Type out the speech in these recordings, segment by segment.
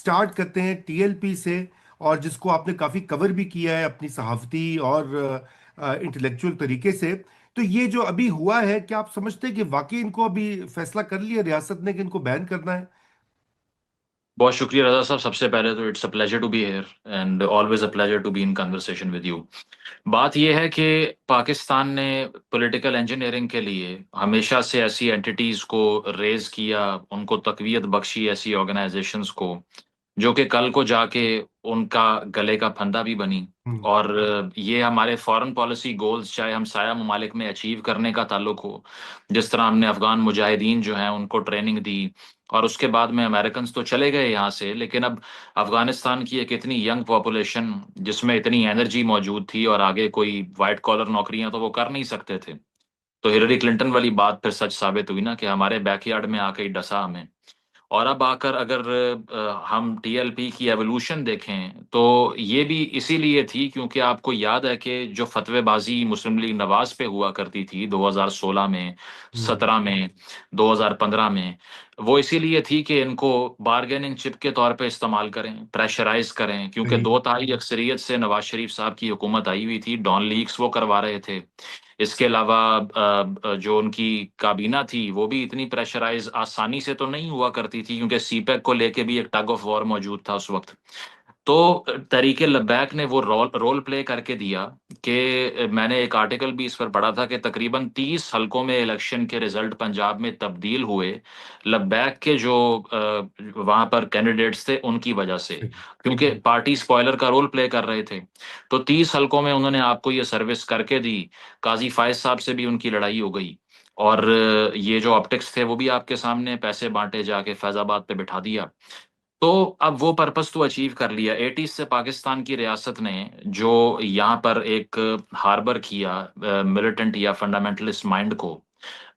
Start करते हैं TLP से, और जिसको आपने काफी कवर भी किया है अपनी सहाफती और इंटेलेक्चुअल तरीके से। तो ये जो अभी हुआ है, क्या आप समझते हैं कि वाकई इनको अभी फैसला कर लिया रियासत ने कि इनको बैन करना है? बहुत शुक्रिया रजा साहब। सबसे पहले तो it's a pleasure to be here and always a pleasure to be in conversation with you. बात यह है कि पाकिस्तान ने पॉलिटिकल इंजीनियरिंग के लिए हमेशा से ऐसी एंटिटीज को रेज किया, उनको तकवीत बख्शी, ऐसी ऑर्गेनाइजेशंस को जो कि कल को जाके उनका गले का फंदा भी बनी। हम्म। और ये हमारे फॉरेन पॉलिसी गोल्स, चाहे हम साया ममालिक में अचीव करने का ताल्लुक हो, जिस तरह हमने अफगान मुजाहिदीन जो हैं उनको ट्रेनिंग दी, और उसके बाद में अमेरिकन तो चले गए यहाँ से, लेकिन अब अफगानिस्तान की एक इतनी यंग पॉपुलेशन जिसमें इतनी एनर्जी मौजूद थी, और आगे कोई वाइट कॉलर नौकरियां तो वो कर नहीं सकते थे। तो हिलरी क्लिंटन वाली बात फिर सच साबित हुई ना, कि हमारे बैकयार्ड में आके ही डसा हमें। और अब आकर अगर हम टीएलपी की एवोल्यूशन देखें तो ये भी इसीलिए थी क्योंकि आपको याद है कि जो फतवेबाजी मुस्लिम लीग नवाज पे हुआ करती थी 2016 में, हम्म। 17 में, 2015 में, वो इसीलिए थी कि इनको बारगेनिंग चिप के तौर पे इस्तेमाल करें, प्रेशराइज करें, क्योंकि सही। दो तिहाई अक्सरियत से नवाज शरीफ साहब की हुकूमत आई हुई थी, डॉन लीक्स वो करवा रहे थे। इसके अलावा जो उनकी काबीना थी वो भी इतनी प्रेशराइज आसानी से तो नहीं हुआ करती थी, क्योंकि सीपेक को लेके भी एक टग ऑफ वॉर मौजूद था उस वक्त। तो तरीके लब्बैक ने वो रोल रोल प्ले करके दिया कि मैंने एक आर्टिकल भी इस पर पढ़ा था कि तकरीबन 30 हलकों में इलेक्शन के रिजल्ट पंजाब में तब्दील हुए लब्बैक के जो वहां पर कैंडिडेट्स थे उनकी वजह से, सही। क्योंकि पार्टी स्पॉइलर का रोल प्ले कर रहे थे। तो 30 हलकों में उन्होंने आपको ये सर्विस करके दी। काजी फायज साहब से भी उनकी लड़ाई हो गई, और ये जो ऑप्टिक्स थे वो भी आपके सामने, पैसे बांटे जाके फैजाबाद पे बिठा दिया। तो अब वो पर्पस तो अचीव कर लिया। 80s से पाकिस्तान की रियासत ने जो यहाँ पर एक हार्बर किया मिलिटेंट या फंडामेंटलिस्ट माइंड को,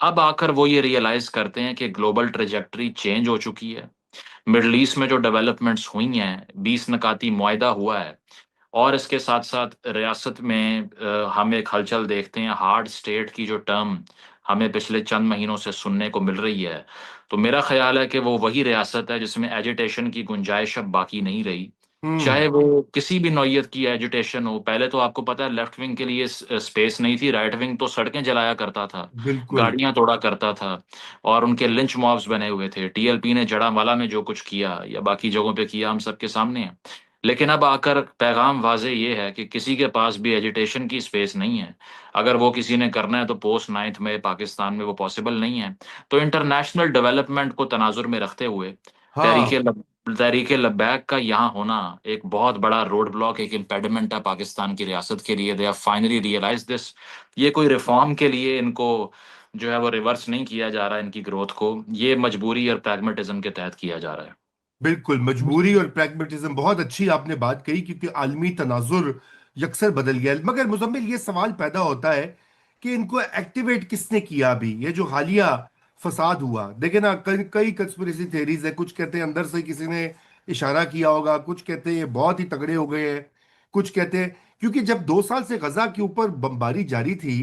अब आकर वो ये रियलाइज करते हैं कि ग्लोबल ट्रेजेक्टरी चेंज हो चुकी है। मिडल ईस्ट में जो डेवलपमेंट्स हुई हैं, 20 नकाती मुआहदा हुआ है, और इसके साथ साथ रियासत में हम एक हलचल देखते हैं, हार्ड स्टेट की जो टर्म हमें पिछले चंद महीनों से सुनने को मिल रही है। तो मेरा ख्याल है कि वो वही रियासत है जिसमें एजिटेशन की गुंजाइश अब बाकी नहीं रही। हम्म। चाहे वो किसी भी नौइयत की एजिटेशन हो, पहले तो आपको पता है लेफ्ट विंग के लिए स्पेस नहीं थी, राइट विंग तो सड़कें जलाया करता था, बिल्कुल। गाड़ियां तोड़ा करता था, और उनके लिंच मॉब्स बने हुए थे। टीएलपी ने जड़ावाला में जो कुछ किया या बाकी जगहों पे किया हम सबके सामने है। लेकिन अब आकर पैगाम वाजे ये है कि किसी के पास भी एजिटेशन की स्पेस नहीं है। अगर वो किसी ने करना है तो पोस्ट 9th में पाकिस्तान में वो पॉसिबल नहीं है। तो इंटरनेशनल डेवलपमेंट को तनाजुर में रखते हुए हाँ। तहरीके तहरीके लब्बैक का यहाँ होना एक बहुत बड़ा रोड ब्लॉक, एक इम्पेडिमेंट है पाकिस्तान की रियासत के लिए। They have finally realize this. ये कोई रिफॉर्म के लिए इनको जो है वो रिवर्स नहीं किया जा रहा है, इनकी ग्रोथ को ये मजबूरी और प्रैग्मेटिज्म के तहत किया जा रहा बिल्कुल, मजबूरी और प्रैग्मेटिज्म, बहुत अच्छी आपने बात कही, क्योंकि आलमी तनाजुर यकसर बदल गया है। मगर मुजम्मिल, ये सवाल पैदा होता है कि इनको एक्टिवेट किसने किया? अभी ये जो हालिया फसाद हुआ, देखे ना, कई कई कंस्पिरेसी थेरीज है। कुछ कहते हैं अंदर से किसी ने इशारा किया होगा, कुछ कहते हैं ये बहुत ही तगड़े हो गए हैं, कुछ कहते हैं क्योंकि जब 2 साल से गजा के ऊपर बमबारी जारी थी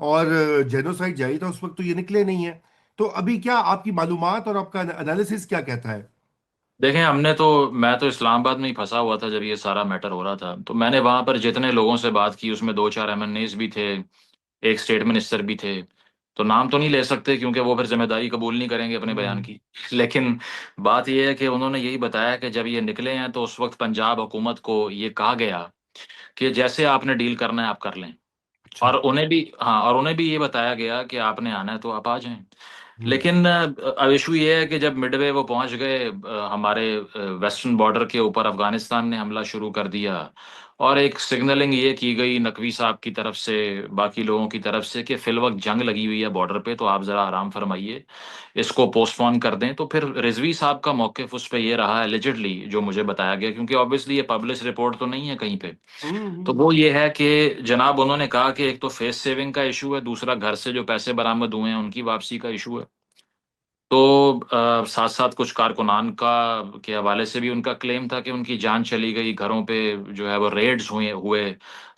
और जेनोसाइड जारी था, उस वक्त तो ये निकले नहीं है। तो अभी क्या आपकी मालूमात और आपका एनालिसिस क्या कहता है? देखें, मैं तो इस्लामाबाद में ही फंसा हुआ था जब ये सारा मैटर हो रहा था। तो मैंने वहां पर जितने लोगों से बात की उसमें दो चार एमएनएस भी थे, एक स्टेट मिनिस्टर भी थे। तो नाम तो नहीं ले सकते क्योंकि वो फिर जिम्मेदारी कबूल नहीं करेंगे अपने बयान हम्म। की। लेकिन बात यह है कि उन्होंने यही बताया कि जब ये निकले हैं तो उस वक्त पंजाब हुकूमत को ये कहा गया कि जैसे आपने डील करना है आप कर लें। अच्छा। और उन्हें भी ये बताया गया कि आपने आना है तो आप आ जाएं। हम्म। लेकिन अब इशू ये है कि जब मिडवे वो पहुंच गए, हमारे वेस्टर्न बॉर्डर के ऊपर अफगानिस्तान ने हमला शुरू कर दिया, और एक सिग्नलिंग ये की गई नकवी साहब की तरफ से, बाकी लोगों की तरफ से, कि फिल वक्त जंग लगी हुई है बॉर्डर पे, तो आप जरा आराम फरमाइए, इसको पोस्टपोन कर दें। तो फिर रिजवी साहब का मौकिफ उस पे ये रहा एलिजिडली, जो मुझे बताया गया, क्योंकि ऑब्वियसली ये पब्लिश रिपोर्ट तो नहीं है कहीं पे। तो हम्म। वो ये है कि जनाब उन्होंने कहा कि एक तो फेस सेविंग का इशू है, दूसरा घर से जो पैसे बरामद हुए हैं उनकी वापसी का इशू है। तो साथ साथ कुछ कारकुनान का के हवाले से भी उनका क्लेम था कि उनकी जान चली गई, घरों पे जो है वो रेड्स हुए।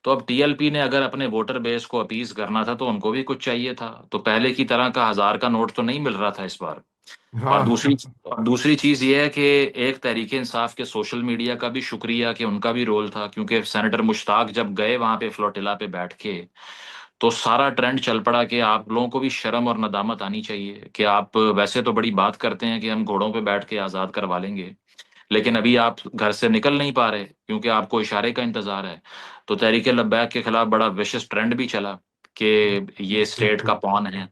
तो अब टीएलपी ने अगर अपने वोटर बेस को अपीज करना था तो उनको भी कुछ चाहिए था। तो पहले की तरह का 1000 का नोट तो नहीं मिल रहा था इस बार। और हाँ। दूसरी चीज ये है कि एक तहरीके इंसाफ के सोशल मीडिया का भी शुक्रिया कि उनका भी रोल था, क्योंकि सेनेटर मुश्ताक जब गए वहां पे फ्लोटिला पे बैठ के, तो सारा ट्रेंड चल पड़ा कि आप लोगों को भी शर्म और नदामत आनी चाहिए कि आप वैसे तो बड़ी बात करते हैं कि हम घोड़ों पे बैठ के आजाद करवा लेंगे, लेकिन अभी आप घर से निकल नहीं पा रहे क्योंकि आपको इशारे का इंतजार है। तो तहरीक लब्बैक के खिलाफ बड़ा विशिष्ट ट्रेंड भी चला कि ये स्टेट का बिल्कुल। पॉन है,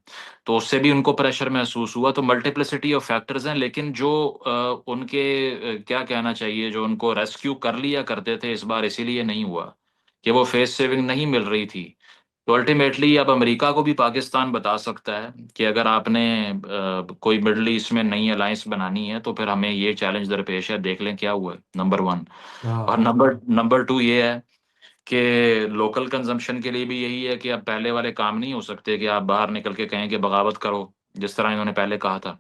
तो उससे भी उनको प्रेशर महसूस हुआ। तो मल्टीप्लिसिटी ऑफ फैक्टर्स हैं, लेकिन जो उनके क्या कहना चाहिए, जो उनको रेस्क्यू कर लिया करते थे इस बार इसीलिए नहीं हुआ कि वो फेस सेविंग नहीं मिल रही थी। तो अल्टीमेटली अब अमेरिका को भी पाकिस्तान बता सकता है कि अगर आपने कोई मिडल ईस्ट में नई अलायंस बनानी है तो फिर हमें ये चैलेंज दरपेश है, देख लें क्या हुआ है, नंबर वन। और हाँ। नंबर नंबर टू ये है कि लोकल कंजम्पशन के लिए भी यही है कि अब पहले वाले काम नहीं हो सकते कि आप बाहर निकल के कहें कि बगावत करो जिस तरह इन्होंने पहले कहा था।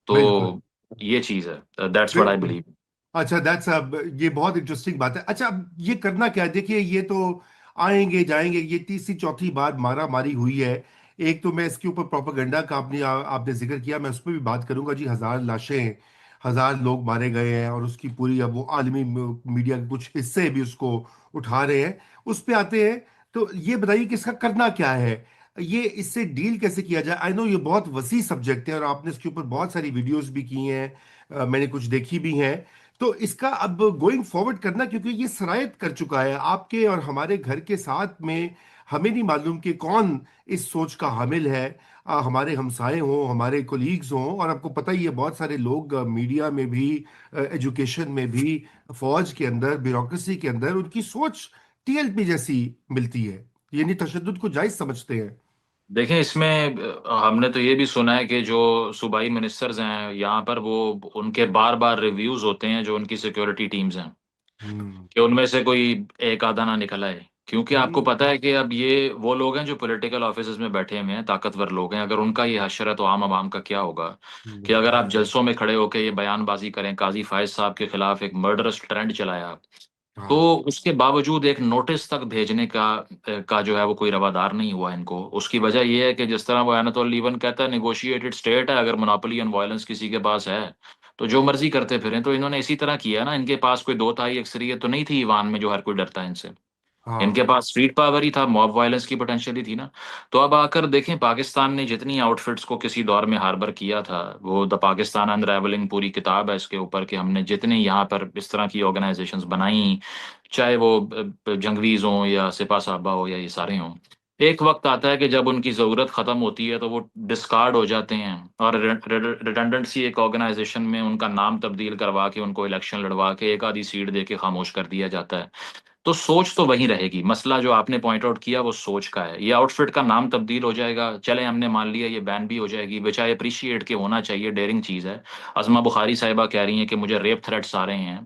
बिल्कुल। तो ये चीज है, दैट्स व्हाट आई बिल्कुल। बिलीव। अच्छा, दैट्स अब ये बहुत इंटरेस्टिंग बात है। अच्छा, अब ये करना क्या है? देखिए, ये तो आएंगे जाएंगे, ये तीसरी चौथी बार मारा मारी हुई है। एक तो मैं इसके ऊपर प्रोपेगेंडा का आपने जिक्र किया, मैं उस पर भी बात करूंगा जी। 1,000 लाशें, 1,000 लोग मारे गए हैं, और उसकी पूरी अब वो आलमी मीडिया के कुछ हिस्से भी उसको उठा रहे हैं। उस पे आते हैं। तो ये बताइए कि इसका करना क्या है, ये इससे डील कैसे किया जाए? आई नो ये बहुत वसी सब्जेक्ट है, और आपने इसके ऊपर बहुत सारी वीडियोस भी की हैं, मैंने कुछ देखी भी हैं। तो इसका अब गोइंग फॉरवर्ड करना, क्योंकि ये सरायत कर चुका है आपके और हमारे घर के साथ में। हमें नहीं मालूम कि कौन इस सोच का हामिल है। हमारे हमसाए हों, हमारे कोलीग्स हों, और आपको पता ही है बहुत सारे लोग मीडिया में भी, एजुकेशन में भी, फौज के अंदर, ब्यूरोक्रेसी के अंदर उनकी सोच टीएलपी जैसी मिलती है, यानी तशद्दुद को जायज समझते हैं। देखें इसमें हमने तो ये भी सुना है कि जो सूबाई मिनिस्टर्स हैं यहाँ पर, वो उनके बार बार रिव्यूज होते हैं जो उनकी सिक्योरिटी टीम्स हैं, हम्म। कि उनमें से कोई एक आधा ना निकल आए। क्योंकि आपको हम्म। पता है कि अब ये वो लोग हैं जो पॉलिटिकल ऑफिसेज में बैठे हुए हैं, ताकतवर लोग हैं, अगर उनका ये हश्र है तो आम आवाम का क्या होगा। कि अगर बिल्कुल। आप जलसों में खड़े होकर ये बयानबाजी करें, काजी फायज साहब के खिलाफ एक मर्डरस ट्रेंड चलाया, तो हाँ। उसके बावजूद एक नोटिस तक भेजने का जो है वो कोई रवादार नहीं हुआ इनको। उसकी वजह यह है कि जिस तरह वो एनातोल लीवन कहता है, नेगोशिएटेड स्टेट है, अगर मोनोपोली ऑन वायलेंस किसी के पास है तो जो मर्जी करते फिरें। तो इन्होंने इसी तरह किया ना, इनके पास कोई दो ताई अक्सरियत तो नहीं थी ईवान में जो हर कोई डरता है इनसे। इनके हाँ। पास स्ट्रीट पावर ही था, मॉब वायलेंस की पोटेंशियल ही थी ना। तो अब आकर देखें, पाकिस्तान ने जितनी आउटफिट्स को किसी दौर में हार्बर किया था, वो द पाकिस्तान अनरेवलिंग पूरी किताब है इसके ऊपर, कि हमने जितने यहाँ पर इस तरह की ऑर्गेनाइजेशंस बनाई, चाहे वो जंगवीज हों या सिपा साहबा हो या ये सारे हों, एक वक्त आता है कि जब उनकी ज़रूरत ख़त्म होती है तो वो डिस्कार्ड हो जाते हैं। और रिडंडेंसी एक ऑर्गेनाइजेशन में उनका नाम तब्दील करवा के, उनको इलेक्शन लड़वा के एक आधी सीट दे के खामोश कर दिया जाता है। तो सोच तो वही रहेगी। मसला जो आपने पॉइंट आउट किया वो सोच का है। ये आउटफिट का नाम तब्दील हो जाएगा, चले हमने मान लिया ये बैन भी हो जाएगी, बेचारे अप्रिशिएट के होना चाहिए, डेयरिंग चीज है। अजमा बुखारी साहिबा कह रही हैं कि मुझे रेप थ्रेट्स आ रहे हैं,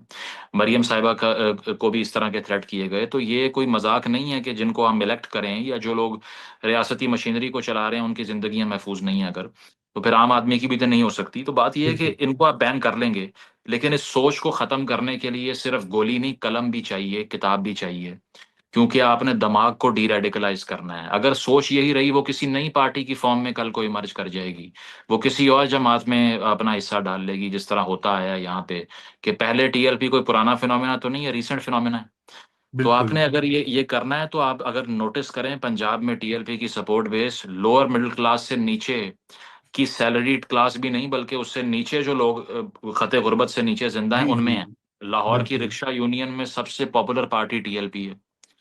मरियम साहिबा को भी इस तरह के थ्रेट किए गए। तो ये कोई मजाक नहीं है कि जिनको हम इलेक्ट करें या जो लोग रियासती मशीनरी को चला रहे हैं उनकी जिंदगियां महफूज नहीं है अगर, तो फिर आम आदमी की भी तो नहीं हो सकती। तो बात यह है कि बिल्कुल। इनको आप बैन कर लेंगे, लेकिन इस सोच को खत्म करने के लिए सिर्फ गोली नहीं, कलम भी चाहिए, किताब भी चाहिए। क्योंकि आपने दिमाग को डी रेडिकलाइज करना है। अगर सोच यही रही, वो किसी नई पार्टी की फॉर्म में कल को इमर्ज कर जाएगी, वो किसी और जमात में अपना हिस्सा डाल लेगी, जिस तरह होता है यहाँ पे कि पहले टीएलपी कोई पुराना फिनोमेना तो नहीं है, रिसेंट फिनोमेना है। तो बिल्कुल। आपने अगर ये करना है तो आप अगर नोटिस करें, पंजाब में टीएलपी की support base lower middle class से नीचे की, सैलरीड क्लास भी नहीं बल्कि उससे नीचे जो लोग खते गुर्बत से नीचे जिंदा हैं जी जी। उनमें है। लाहौर की बिल्कुल। रिक्शा यूनियन में सबसे पॉपुलर पार्टी टीएलपी है।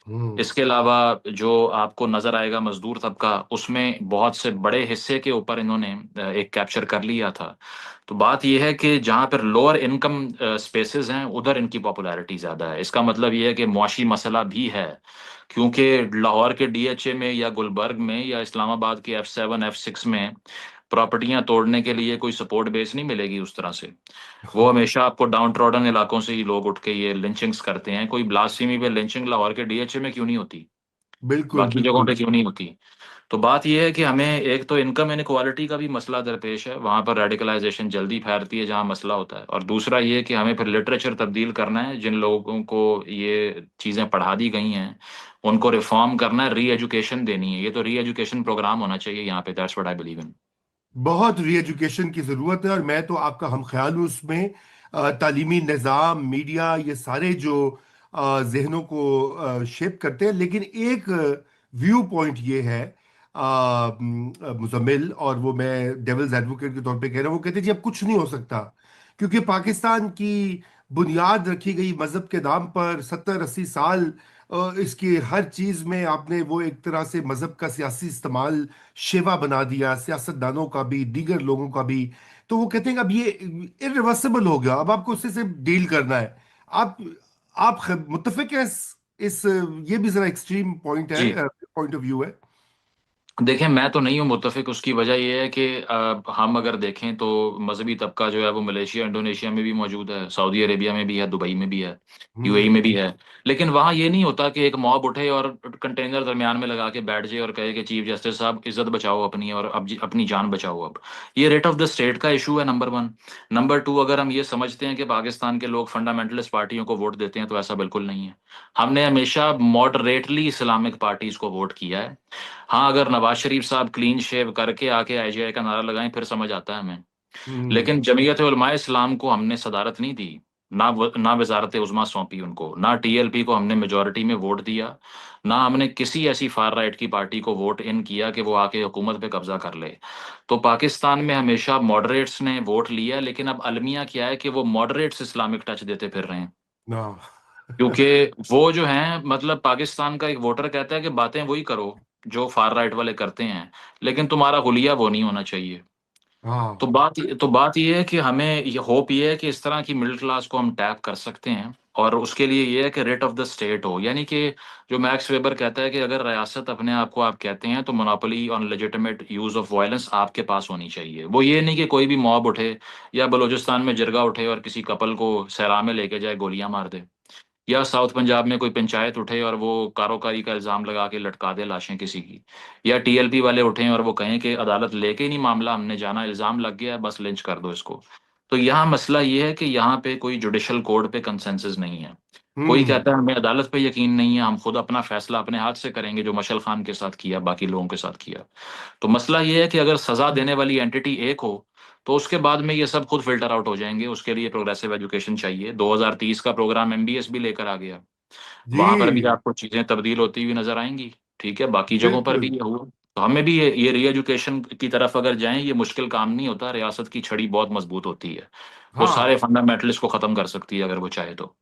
हम्म। इसके अलावा जो आपको नजर आएगा मजदूर तबका, उसमें बहुत से बड़े हिस्से के ऊपर इन्होंने एक कैप्चर कर लिया था। तो बात यह है कि जहां पर लोअर इनकम स्पेसेस हैं उधर इनकी पॉपुलैरिटी ज्यादा है। इसका मतलब यह है कि मुआशी मसला भी है, क्योंकि लाहौर के डीएचए में या गुलबर्ग में या इस्लामाबाद के F7 F6 में प्रॉपर्टियां तोड़ने के लिए कोई सपोर्ट बेस नहीं मिलेगी उस तरह से। वो हाँ। हमेशा आपको डाउन ट्रॉडन इलाकों से ही लोग उठ के ये लिंचिंग्स करते हैं। कोई ब्लास्फेमी पे लिंचिंग लाहौर के डीएचए में क्यों नहीं होती, बिल्कुल। बाकी जगहों बिल्कुल। पे क्यों नहीं होती। तो बात यह है कि हमें एक तो इनकम इनक्वालिटी का भी मसला दरपेश है, वहां पर रेडिकलाइजेशन जल्दी फैलती है जहां मसला होता है। और दूसरा ये कि हमें फिर लिटरेचर तब्दील करना है, जिन लोगों को ये चीजें पढ़ा दी गई हैं उनको रिफॉर्म करना है, री एजुकेशन देनी है। ये तो री एजुकेशन प्रोग्राम होना चाहिए यहाँ पे, that's what I believe in. बहुत री एजुकेशन की ज़रूरत है, और मैं तो आपका हम ख्याल हूँ उसमें। तालीमी निज़ाम, मीडिया, ये सारे जो जहनों को शेप करते हैं, लेकिन एक व्यू पॉइंट ये है मुजम्मिल, और वो मैं डेविल्स एडवोकेट के तौर पे कह रहा हूँ, वो कहते हैं जी अब कुछ नहीं हो सकता, क्योंकि पाकिस्तान की बुनियाद रखी गई मजहब के नाम पर 70-80 साल। इसकी हर चीज में आपने वो एक तरह से मजहब का सियासी इस्तेमाल शेवा बना दिया, सियासतदानों का भी, दीगर लोगों का भी। तो वो कहते हैं कि अब ये इरिवर्सिबल हो गया, अब आपको उससे से डील करना है। आप मुत्तफिक हैं इस ये भी जरा एक्सट्रीम पॉइंट जी, है, पॉइंट ऑफ व्यू है। देखिए मैं तो नहीं हूँ मुत्तफिक। उसकी वजह ये है कि हम अगर देखें तो मजहबी तबका जो है वो मलेशिया, इंडोनेशिया में भी मौजूद है, सऊदी अरेबिया में भी है, दुबई में भी है, यूएई हम्म। में भी है। लेकिन वहाँ ये नहीं होता कि एक मॉब उठे और कंटेनर दरमियान में लगा के बैठ जाए और कहे कि चीफ जस्टिस साहब इज्जत बचाओ अपनी, और अब अपनी जान बचाओ अब। ये रेट ऑफ द स्टेट का इशू है, नंबर वन। नंबर टू, अगर हम ये समझते हैं कि पाकिस्तान के लोग फंडामेंटलिस्ट पार्टियों को वोट देते हैं, तो ऐसा बिल्कुल नहीं है। हमने हमेशा मॉडरेटली इस्लामिक पार्टीज को वोट किया है। हाँ, अगर नवाज शरीफ साहब क्लीन शेव करके आके आईजीआई का नारा लगाएं फिर समझ आता है हमें। हम्म। लेकिन जमीयत उलमा इस्लाम को हमने सदारत नहीं दी, ना वजारत उज़्मा सौंपी उनको, ना टीएलपी को हमने मेजोरिटी में वोट दिया, ना हमने किसी ऐसी फार राइट की पार्टी को वोट इन किया कि वो आके हुकूमत पे कब्जा कर ले। तो पाकिस्तान में हमेशा मॉडरेट्स ने वोट लिया, लेकिन अब अलमिया क्या है कि वो मॉडरेट्स इस्लामिक टच देते फिर रहे हैं। ना। क्योंकि वो जो हैं, मतलब पाकिस्तान का एक वोटर कहता है कि बातें वही करो जो फार राइट वाले करते हैं, लेकिन तुम्हारा हुलिया वो नहीं होना चाहिए। हाँ। तो बात ये है कि हमें ये होप ये है कि इस तरह की मिडिल क्लास को हम टैप कर सकते हैं, और उसके लिए ये है कि रेट ऑफ द स्टेट हो, यानी कि जो मैक्स वेबर कहता है कि अगर रियासत अपने आप को आप कहते हैं तो monopoly on legitimate use of violence आपके पास होनी चाहिए। वो ये नहीं कि कोई भी मॉब उठे या बलूचिस्तान में जिरगा उठे और किसी कपल को सहरा में लेके जाए गोलियां मार दे, या साउथ पंजाब में कोई पंचायत उठे और वो कारोकारी का इल्जाम लगा के लटका दे लाशें किसी की, या टीएलपी वाले उठें और वो कहें कि अदालत लेके ही नहीं मामला हमने जाना, इल्जाम लग गया है बस लिंच कर दो इसको। तो यहाँ मसला ये है कि यहाँ पे कोई जुडिशल कोड पे कंसेंसस नहीं है। कोई हम्म। कहता है हमें अदालत पे यकीन नहीं है, हम खुद अपना फैसला अपने हाथ से करेंगे, जो मशल खान के साथ किया, बाकी लोगों के साथ किया। तो मसला ये है कि अगर सजा देने वाली एंटिटी एक हो तो उसके बाद में ये सब खुद फिल्टर आउट हो जाएंगे। उसके लिए प्रोग्रेसिव एजुकेशन चाहिए। 2030 का प्रोग्राम एमबीएस भी लेकर आ गया, वहां पर भी जी। आपको चीजें तब्दील होती हुई नजर आएंगी। ठीक है, बाकी जगहों पर भी बिल्कुल। ये हुआ। तो हमें भी ये री एजुकेशन की तरफ अगर जाएं, ये मुश्किल काम नहीं होता, रियासत की छड़ी बहुत मजबूत होती है, वो सारे हाँ। फंडामेंटलिस्ट को खत्म कर सकती है अगर वो चाहे तो।